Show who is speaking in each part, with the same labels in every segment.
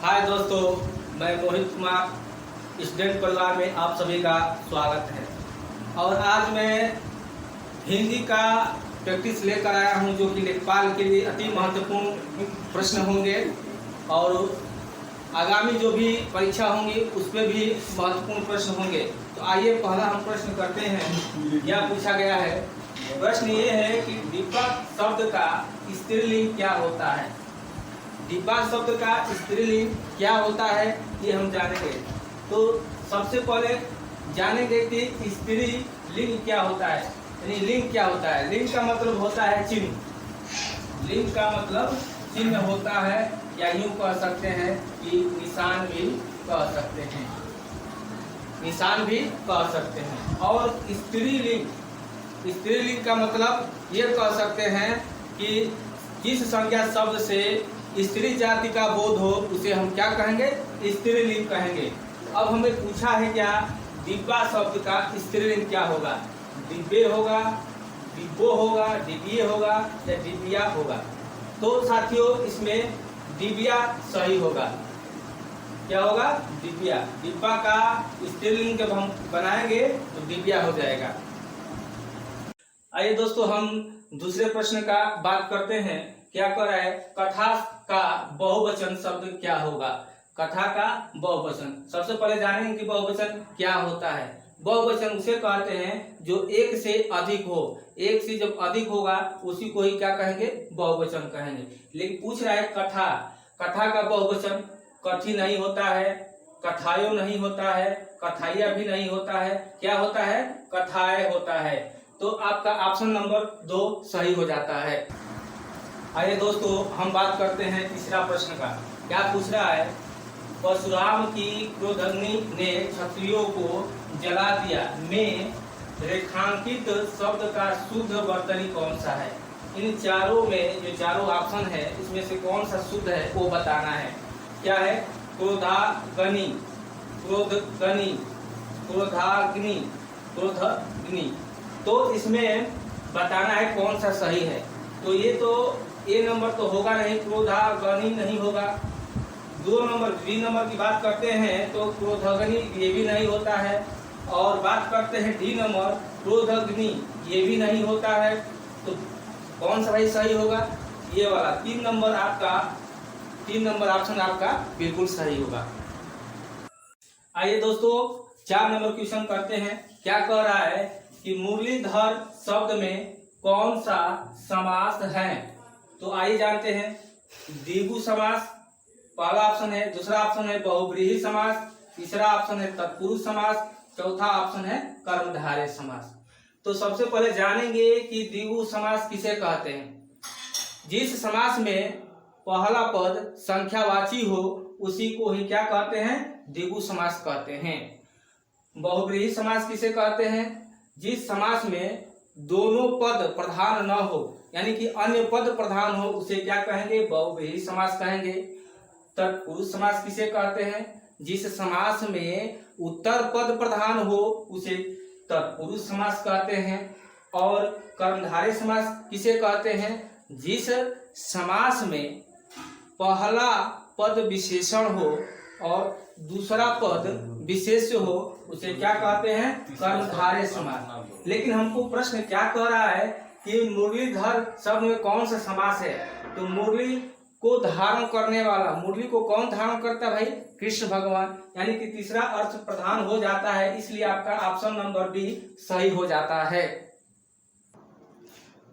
Speaker 1: हाय दोस्तों, मैं मोहित कुमार स्टूडेंट परिवार में आप सभी का स्वागत है। और आज मैं हिंदी का प्रैक्टिस लेकर आया हूं, जो कि लेखपाल के लिए अति महत्वपूर्ण प्रश्न होंगे और आगामी जो भी परीक्षा होंगी उसमें भी महत्वपूर्ण प्रश्न होंगे। तो आइए पहला हम प्रश्न करते हैं। क्या पूछा गया है? प्रश्न ये है कि डिब्बा शब्द का स्त्रीलिंग क्या होता है। डिब्बा शब्द का स्त्रीलिंग क्या होता है ये हम जानेंगे। तो सबसे पहले जानेंगे कि स्त्रीलिंग क्या होता है, यानी लिंग क्या होता है। लिंग का मतलब होता है चिन्ह। लिंग का मतलब चिन्ह होता है, या यूं कह सकते हैं कि निशान भी कह सकते हैं, निशान भी कह सकते हैं। और स्त्रीलिंग का मतलब ये कह सकते हैं कि जिस संज्ञा शब्द से स्त्री जाति का बोध हो उसे हम क्या कहेंगे? स्त्रीलिंग कहेंगे। अब हमें पूछा है क्या डिब्बा शब्द का स्त्रीलिंग क्या होगा। डिब्बे होगा, डिब्बो होगा, डिबिये होगा या डिबिया होगा। तो साथियों इसमें डिबिया सही होगा। क्या होगा? डिबिया। डिब्बा का स्त्रीलिंग जब हम बनाएंगे तो डिबिया हो जाएगा। आइए दोस्तों हम दूसरे प्रश्न का बात करते हैं। क्या कर रहा है? कथा का बहुवचन शब्द क्या होगा। कथा का बहुवचन सबसे पहले जानेंगे कि बहुवचन क्या होता है। बहुवचन उसे कहते हैं जो एक से अधिक हो। एक से जब अधिक होगा उसी को ही क्या कहेंगे? बहुवचन कहेंगे। लेकिन पूछ रहा है कथा। कथा का बहुवचन कथी नहीं होता है, कथायो नहीं होता है, कथाइया भी नहीं होता है। क्या होता है? कथाएं होता है। तो आपका ऑप्शन नंबर 2 सही हो जाता है। आइए दोस्तों हम बात करते हैं तीसरा प्रश्न का। क्या पूछ रहा है? परशुराम की क्रोधाग्नि ने क्षत्रियों को जला दिया में रेखांकित शब्द का शुद्ध वर्तनी कौन सा है। इन चारों में जो चारों ऑप्शन है इसमें से कौन सा शुद्ध है वो बताना है। क्या है? क्रोधाग्नि, क्रोधगनि, क्रोधाग्नि, क्रोधग्नि। तो इसमें बताना है कौन सा सही है। तो ये तो ए नंबर तो होगा नहीं, क्रोधाग्नि नहीं होगा। 2 नंबर बी नंबर की बात करते हैं तो क्रोधाग्नि ये भी नहीं होता है। और बात करते हैं डी नंबर, क्रोधाग्नि ये भी नहीं होता है। तो कौन सा भाई सही होगा? ये वाला 3 नंबर आपका, 3 नंबर ऑप्शन आपका बिल्कुल सही होगा। आइए दोस्तों 4 नंबर क्वेश्चन करते हैं। क्या कह रहा है कि मुरलीधर शब्द में कौन सा समास है। तो आइए जानते हैं। द्विगु समास पहला ऑप्शन है, दूसरा ऑप्शन है बहुब्रीहि समास, तीसरा ऑप्शन है तत्पुरुष समास, चौथा ऑप्शन है कर्मधारय समास। तो सबसे पहले जानेंगे कि द्विगु समास किसे कहते हैं। जिस समास में पहला पद संख्यावाची हो उसी को ही क्या कहते हैं? द्विगु समास कहते हैं। बहुब्रीहि समास किसे कहते हैं? जिस समास में दोनों पद प्रधान न हो, यानी कि अन्य पद प्रधान हो उसे क्या कहेंगे? बहुब्रीहि समास कहेंगे। तत्पुरुष समास किसे कहते हैं? जिस समास में उत्तर पद प्रधान हो उसे तत्पुरुष समास कहते हैं। और कर्मधारय समास किसे कहते हैं? जिस समास में पहला पद विशेषण हो और दूसरा पद विशेष्य हो उसे क्या कहते हैं? कर्मधारय समास। लेकिन हमको प्रश्न क्या कह रहा है कि मुरलीधर शब्द में कौन सा समास है। तो मुरली को धारण करने वाला, मुरली को कौन धारण करता है भाई? कृष्ण भगवान। यानी कि तीसरा अर्थ प्रधान हो जाता है, इसलिए आपका ऑप्शन नंबर बी सही हो जाता है।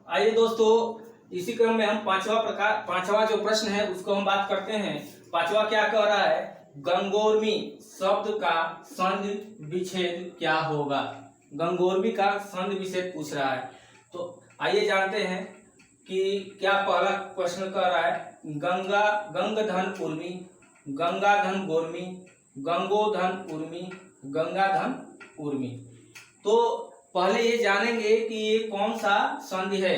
Speaker 1: आइए दोस्तों इसी क्रम में हम पांचवा जो प्रश्न है उसको हम बात करते हैं। पांचवा क्या कह रहा है? गंगोर्मी शब्द का संधि विच्छेद क्या होगा। गंगोर्मी का संधि विच्छेद पूछ रहा है। तो आइए जानते हैं कि क्या पहला प्रश्न कर रहा है। गंगधन उर्मी, गंगाधन गोर्मी, गंगोधन उर्मी, गंगाधन उर्मी। तो पहले ये जानेंगे कि ये कौन सा संधि है।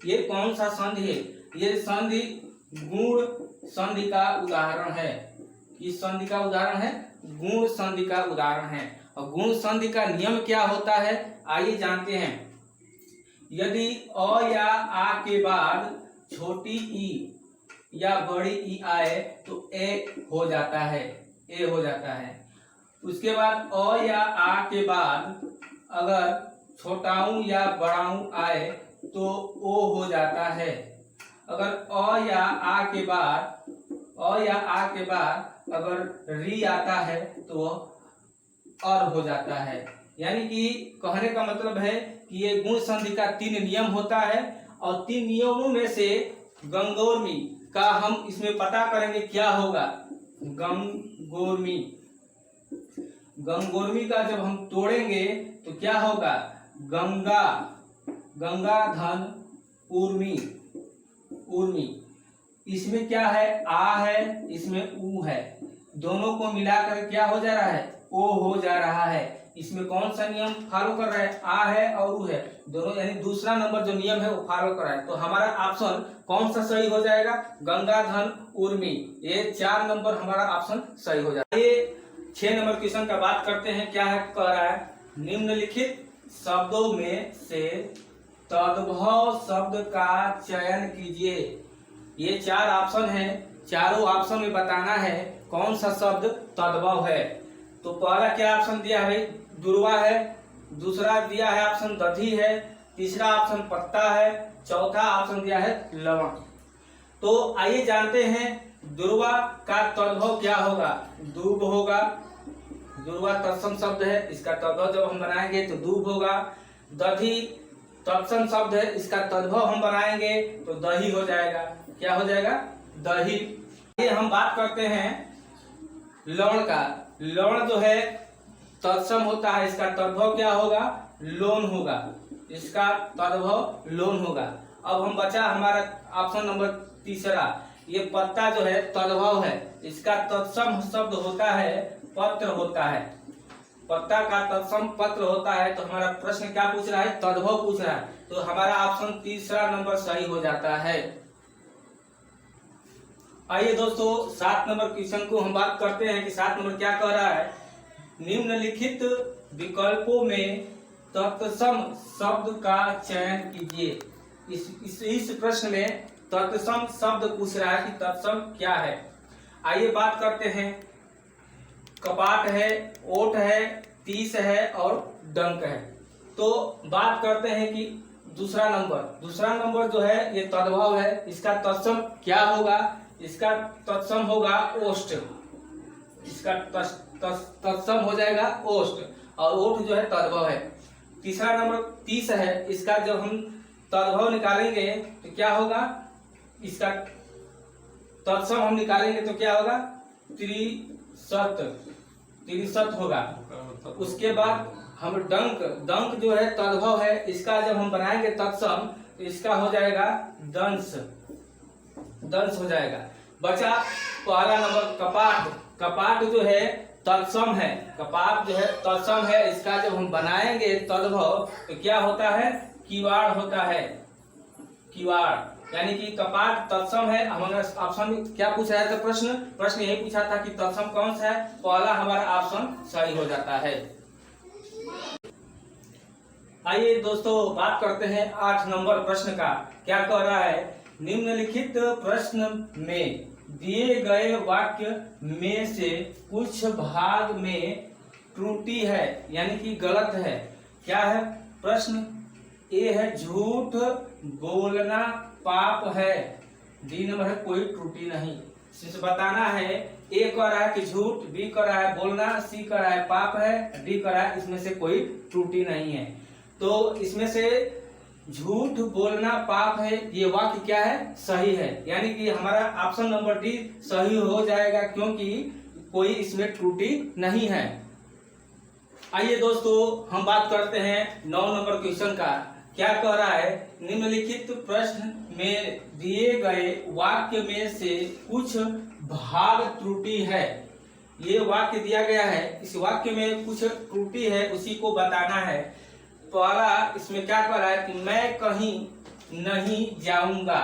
Speaker 1: ये कौन सा संधि है? ये संधि गुण संधि का उदाहरण है। इस संधि का उदाहरण है, गुण संधि का उदाहरण है। और गुण संधि का नियम क्या होता है आइए जानते हैं। यदि अ या आ के बाद छोटी ई या बड़ी ई आए तो ए हो जाता है, ए हो जाता है। उसके बाद अ या आ के बाद अगर छोटाऊ या बड़ाऊ आए तो ओ हो जाता है। अगर अ या आ के बाद अगर री आता है तो और हो जाता है। यानी कि कहने का मतलब है कि ये गुण संधि का 3 नियम होता है और 3 नियमों में से गंगोर्मी का हम इसमें पता करेंगे क्या होगा। गंगोर्मी, गंगोर्मी का जब हम तोड़ेंगे तो क्या होगा, गंगा, गंगा धन उर्मी, उर्मी। इसमें क्या है, आ है, इसमें ऊ है, दोनों को मिलाकर क्या हो जा रहा है, ओ हो जा रहा है। इसमें कौन सा नियम फॉलो कर रहा है, आ है और ऊ है दोनों, यानी दूसरा नंबर जो नियम है वो फॉलो कर रहा है। तो हमारा ऑप्शन कौन सा सही हो जाएगा, गंगा धन उर्मी, ये 4 नंबर हमारा ऑप्शन सही हो जाएगा। ये 6 नंबर क्वेश्चन का बात करते हैं। क्या है, कह रहा है निम्नलिखित शब्दों में से तद्भव शब्द का चयन कीजिए। ये 4 ऑप्शन है, चारों ऑप्शन में बताना है कौन सा शब्द तद्भव है। तो पहला क्या ऑप्शन दिया है, दुर्वा है, दूसरा दिया है ऑप्शन दधी है, तीसरा ऑप्शन पत्ता है, चौथा ऑप्शन दिया है लवण। तो आइए जानते हैं दुर्वा का तद्भव क्या होगा, दूब होगा, दुर्वा तत्सम शब्द है, इसका तद्भव जब हम बनाएंगे तो दूब होगा। दधी तत्सम शब्द है, इसका तद्भव हम बनाएंगे तो दही हो जाएगा। क्या हो जाएगा, दही। ये हम बात करते हैं लवण का। लवण जो है तत्सम होता है, इसका तद्भव क्या होगा, लोन होगा, इसका तद्भव लोन होगा। अब हम बचा हमारा ऑप्शन नंबर तीसरा, ये पत्ता जो है तद्भव है, इसका तत्सम शब्द होता है पत्र होता है, पत्ता का तत्सम पत्र होता है। तो हमारा प्रश्न क्या पूछ रहा है, तद्भव पूछ रहा है, तो हमारा ऑप्शन तीसरा नंबर सही हो जाता है। आइए दोस्तों 7 नंबर क्वेश्चन को हम बात करते हैं कि 7 नंबर क्या कह रहा है, निम्नलिखित विकल्पों में तत्सम शब्द का चयन कीजिए। इस प्रश्न में तत्सम शब्द पूछ रहा है कि तत्सम क्या है। आइए बात करते हैं, कपाट है, ओट है, तीस है और डंक है। तो बात करते हैं कि दूसरा नंबर जो है ये तद्भव है, इसका तत्सम क्या होगा, इसका तत्सम होगा ओष्ठ, इसका तत्सम हो जाएगा ओष्ठ, और ओठ जो है तद्भव है। तीसरा नंबर 30 है, इसका जब हम तद्भव निकालेंगे तो क्या होगा, इसका तत्सम हम निकालेंगे तो क्या होगा, त्रिशत होगा। उसके बाद हम डंक जो है तद्भव है, इसका जब हम बनाएंगे तत्सम तो इसका हो जाएगा दंश हो जाएगा। बचा पहला नंबर कपाट जो है तत्सम है, कपाट जो है तत्सम है, इसका जब हम बनाएंगे तद्भव तो क्या होता है, किवाड़ होता है, किवाड़। यानी कि कपाट तत्सम है। हमारा ऑप्शन में क्या पूछा है, तो प्रश्न यही पूछा था कि तत्सम कौन सा है, पहला हमारा ऑप्शन सही हो जाता है। आइए दोस्तों बात करते हैं 8 नंबर प्रश्न का। क्या कह रहा है, निम्नलिखित प्रश्न में दिए गए वाक्य में से कुछ भाग में त्रुटि है, यानी कि गलत है। क्या है प्रश्न, ए है झूठ बोलना पाप है, डी नंबर है कोई त्रुटि नहीं। इसमें बताना है, ए कह रहा है कि झूठ, बी कह रहा है बोलना, सी कह रहा है पाप है, डी कह रहा है इसमें से कोई त्रुटि नहीं है। तो इसमें से झूठ बोलना पाप है, ये वाक्य क्या है, सही है, यानी कि हमारा ऑप्शन नंबर डी सही हो जाएगा क्योंकि कोई इसमें त्रुटि नहीं है। आइए दोस्तों हम बात करते हैं 9 नंबर क्वेश्चन का। क्या कह रहा है, निम्नलिखित प्रश्न में दिए गए वाक्य में से कुछ भाग त्रुटि है। ये वाक्य दिया गया है, इस वाक्य में कुछ त्रुटि है, उसी को बताना है। पहला इसमें क्या कह रहा है कि मैं कहीं नहीं जाऊंगा,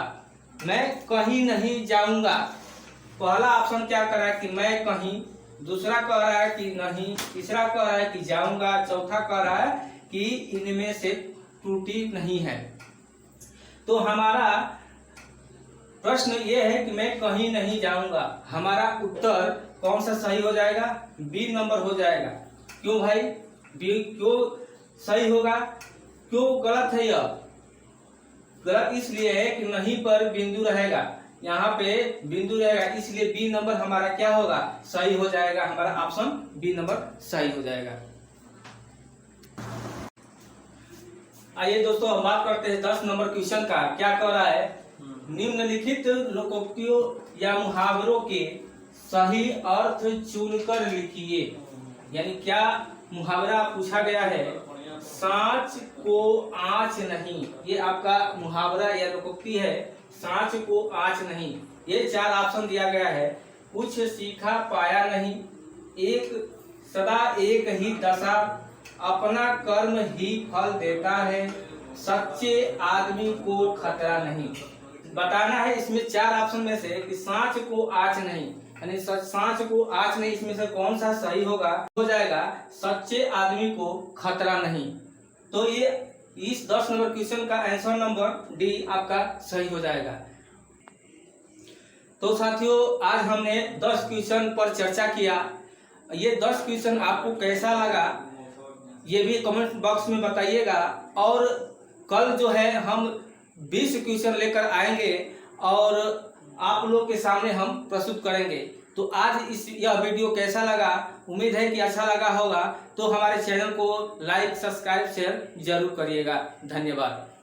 Speaker 1: मैं कहीं नहीं जाऊंगा। पहला ऑप्शन क्या कह रहा है कि मैं कहीं, दूसरा कह रहा है कि नहीं, तीसरा कह रहा है कि जाऊंगा, चौथा कह रहा है कि इनमें से त्रुटि नहीं है। तो हमारा प्रश्न ये है कि मैं कहीं नहीं जाऊंगा, हमारा उत्तर कौन सा सही हो जाएगा? बी नंबर हो जाएगा। क्यों भाई? बी क्यों सही होगा? क्यों गलत है? यह गलत इसलिए है कि नहीं पर बिंदु रहेगा, यहाँ पे बिंदु रहेगा, इसलिए बी नंबर हमारा क्या होगा? सही हो जाएगा। हमारा ऑप्शन बी नंबर सही हो जाएगा। आइए दोस्तों, हम बात करते हैं 10 नंबर क्वेश्चन का। क्या कह रहा है? निम्नलिखित लोकोक्तियों या मुहावरों के सही अर्थ चुनकर लिखिए। यानी क्या मुहावरा पूछा गया है? सांच को आँच नहीं, ये आपका मुहावरा या लोकोक्ति है। सांच को आँच नहीं, ये 4 ऑप्शन दिया गया है। कुछ सीखा पाया नहीं, एक सदा एक ही दशा, अपना कर्म ही फल देता है, सच्चे आदमी को खतरा नहीं। बताना है इसमें 4 ऑप्शन में से कि सांच को आँच नहीं, यानी सांच को आँच नहीं, इसमें से कौन सा सही होगा? हो जाएगा सच्चे आदमी को खतरा नहीं। तो ये इस 10 नंबर क्वेश्चन का आंसर नंबर डी आपका सही हो जाएगा। तो साथियों, आज हमने 10 क्वेश्चन पर चर्चा किया। ये 10 क्वेश्चन आपको कैसा लगा ये भी कमेंट बॉक्स में बताइएगा। और कल जो है हम 20 क्वेश्चन लेकर आएंगे और आप लोग के सामने हम प्रस्तुत करेंगे। तो आज यह वीडियो कैसा लगा? उम्मीद है कि अच्छा लगा होगा। तो हमारे चैनल को लाइक, सब्सक्राइब, शेयर जरूर करिएगा। धन्यवाद।